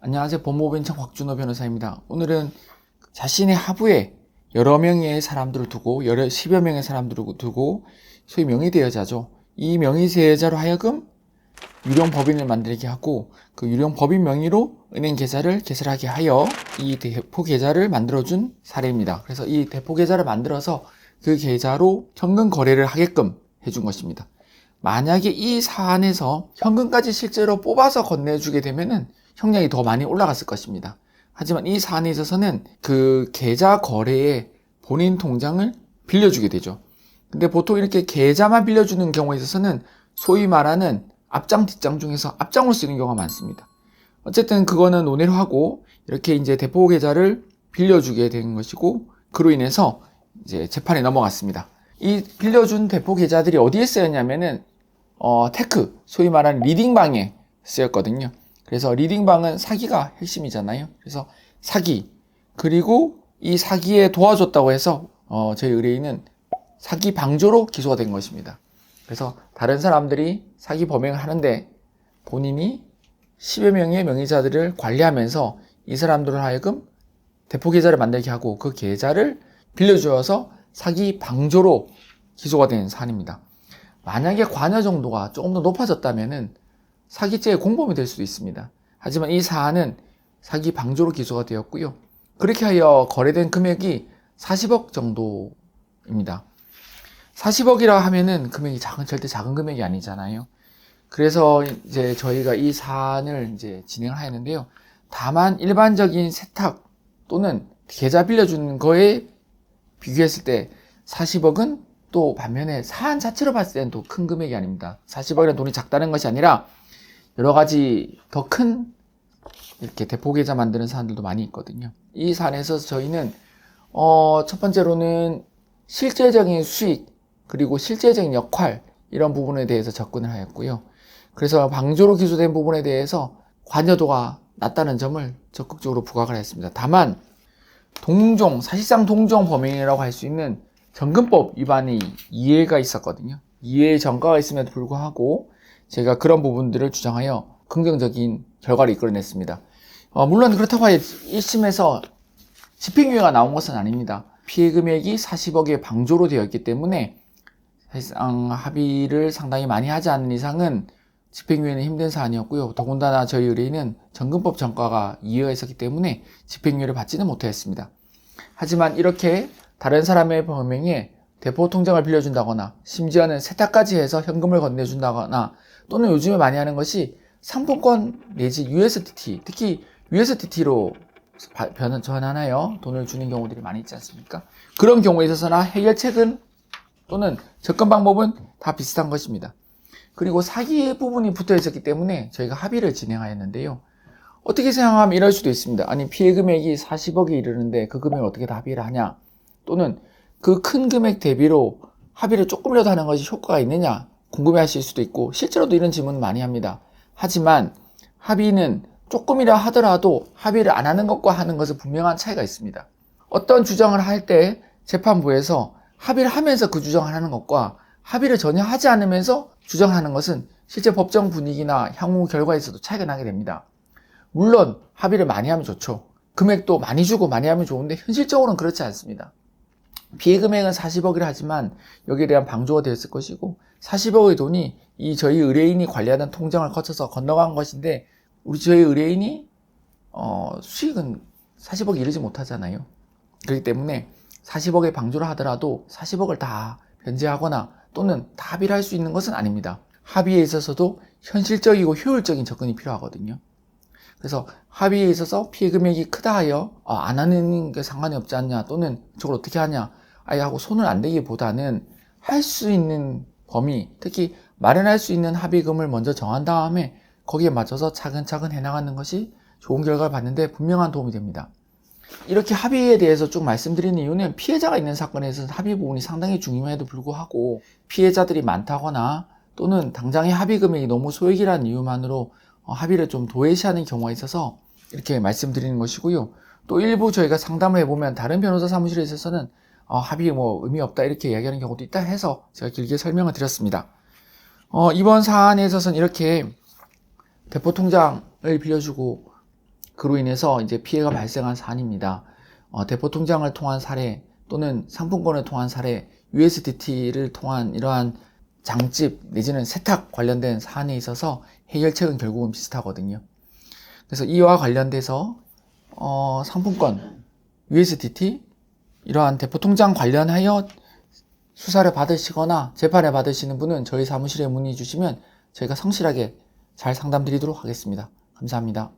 안녕하세요. 법무법인청 곽준호 변호사입니다. 오늘은 자신의 하부에 여러 명의 사람들을 두고 10여 명의 사람들을 두고 소위 명의대여자죠. 이 명의대여자로 하여금 유령법인을 만들게 하고 그 유령법인 명의로 은행 계좌를 개설하게 하여 이 대포 계좌를 만들어준 사례입니다. 그래서 이 대포 계좌를 만들어서 그 계좌로 현금 거래를 하게끔 해준 것입니다. 만약에 이 사안에서 현금까지 실제로 뽑아서 건네주게 되면은 형량이 더 많이 올라갔을 것입니다. 하지만 이 사안에 있어서는 그 계좌 거래에 본인 통장을 빌려주게 되죠. 근데 보통 이렇게 계좌만 빌려주는 경우에 있어서는 소위 말하는 앞장 뒷장 중에서 앞장으로 쓰는 경우가 많습니다. 어쨌든 그거는 논의를 하고 이렇게 이제 대포 계좌를 빌려주게 된 것이고 그로 인해서 이제 재판에 넘어갔습니다. 이 빌려준 대포 계좌들이 어디에 쓰였냐면은 테크, 소위 말하는 리딩방에 쓰였거든요. 그래서 리딩방은 사기가 핵심이잖아요. 그래서 사기, 그리고 이 사기에 도와줬다고 해서 저희 의뢰인은 사기 방조로 기소가 된 것입니다. 그래서 다른 사람들이 사기 범행을 하는데 본인이 10여 명의 명의자들을 관리하면서 이 사람들을 하여금 대포 계좌를 만들게 하고 그 계좌를 빌려주어서 사기 방조로 기소가 된 사안입니다. 만약에 관여 정도가 조금 더 높아졌다면은 사기죄의 공범이 될 수도 있습니다. 하지만 이 사안은 사기 방조로 기소가 되었고요. 그렇게 하여 거래된 금액이 40억 정도입니다. 40억이라 하면은 금액이 절대 작은 금액이 아니잖아요. 그래서 이제 저희가 이 사안을 이제 진행을 하였는데요. 다만 일반적인 세탁 또는 계좌 빌려주는 거에 비교했을 때 40억은 또 반면에 사안 자체로 봤을 때는 또 큰 금액이 아닙니다. 40억이라는 돈이 작다는 것이 아니라 여러 가지 더 큰 이렇게 대포 계좌 만드는 사람들도 많이 있거든요. 이 사안에서 저희는 첫 번째로는 실제적인 수익 그리고 실제적인 역할 이런 부분에 대해서 접근을 하였고요. 그래서 방조로 기소된 부분에 대해서 관여도가 낮다는 점을 적극적으로 부각을 했습니다. 다만 사실상 동종 범행이라고 할 수 있는 정금법 위반이 이해가 있었거든요. 이해 전과가 있음에도 불구하고 제가 그런 부분들을 주장하여 긍정적인 결과를 이끌어냈습니다. 물론 그렇다고 하여 1심에서 집행유예가 나온 것은 아닙니다. 피해 금액이 40억의 방조로 되어 있기 때문에 사실상 합의를 상당히 많이 하지 않는 이상은 집행유예는 힘든 사안이었고요. 더군다나 저희 의뢰인은 정금법 전과가 이해가 있었기 때문에 집행유예를 받지는 못했습니다. 하지만 이렇게 다른 사람의 범행에 대포 통장을 빌려준다거나 심지어는 세탁까지 해서 현금을 건네준다거나 또는 요즘에 많이 하는 것이 상품권 내지 USDT, 특히 USDT로 전환하여 돈을 주는 경우들이 많이 있지 않습니까? 그런 경우에 있어서나 해결책은 또는 접근 방법은 다 비슷한 것입니다. 그리고 사기 부분이 붙어 있었기 때문에 저희가 합의를 진행하였는데요. 어떻게 생각하면 이럴 수도 있습니다. 아니 피해 금액이 40억이 이르는데 그 금액을 어떻게 다 합의를 하냐? 또는 그 큰 금액 대비로 합의를 조금이라도 하는 것이 효과가 있느냐 궁금해 하실 수도 있고 실제로도 이런 질문을 많이 합니다. 하지만 합의는 조금이라 하더라도 합의를 안 하는 것과 하는 것은 분명한 차이가 있습니다. 어떤 주장을 할 때 재판부에서 합의를 하면서 그 주장을 하는 것과 합의를 전혀 하지 않으면서 주장하는 것은 실제 법정 분위기나 향후 결과에서도 차이가 나게 됩니다. 물론 합의를 많이 하면 좋죠. 금액도 많이 주고 많이 하면 좋은데 현실적으로는 그렇지 않습니다. 피해 금액은 40억이라 하지만 여기에 대한 방조가 되었을 것이고 40억의 돈이 이 저희 의뢰인이 관리하는 통장을 거쳐서 건너간 것인데 저희 의뢰인이 수익은 40억이 이르지 못하잖아요. 그렇기 때문에 40억의 방조를 하더라도 40억을 다 변제하거나 또는 다 합의를 할 수 있는 것은 아닙니다. 합의에 있어서도 현실적이고 효율적인 접근이 필요하거든요. 그래서 합의에 있어서 피해 금액이 크다 하여 안 하는 게 상관이 없지 않냐 또는 저걸 어떻게 하냐 하고 손을 안 대기보다는 할 수 있는 범위, 특히 마련할 수 있는 합의금을 먼저 정한 다음에 거기에 맞춰서 차근차근 해나가는 것이 좋은 결과를 받는데 분명한 도움이 됩니다. 이렇게 합의에 대해서 쭉 말씀드리는 이유는 피해자가 있는 사건에서는 합의 부분이 상당히 중요해도 불구하고 피해자들이 많다거나 또는 당장의 합의 금액이 너무 소액이라는 이유만으로 합의를 좀 도외시하는 경우가 있어서 이렇게 말씀드리는 것이고요. 또 일부 저희가 상담을 해보면 다른 변호사 사무실에 있어서는 합의 의미 없다 이렇게 이야기하는 경우도 있다 해서 제가 길게 설명을 드렸습니다. 이번 사안에 있어서는 이렇게 대포 통장을 빌려주고 그로 인해서 이제 피해가 발생한 사안입니다. 대포 통장을 통한 사례 또는 상품권을 통한 사례, USDT를 통한 이러한 장집 내지는 세탁 관련된 사안에 있어서 해결책은 결국은 비슷하거든요. 그래서 이와 관련돼서 상품권, USDT 이러한 대포 통장 관련하여 수사를 받으시거나 재판을 받으시는 분은 저희 사무실에 문의 주시면 저희가 성실하게 잘 상담드리도록 하겠습니다. 감사합니다.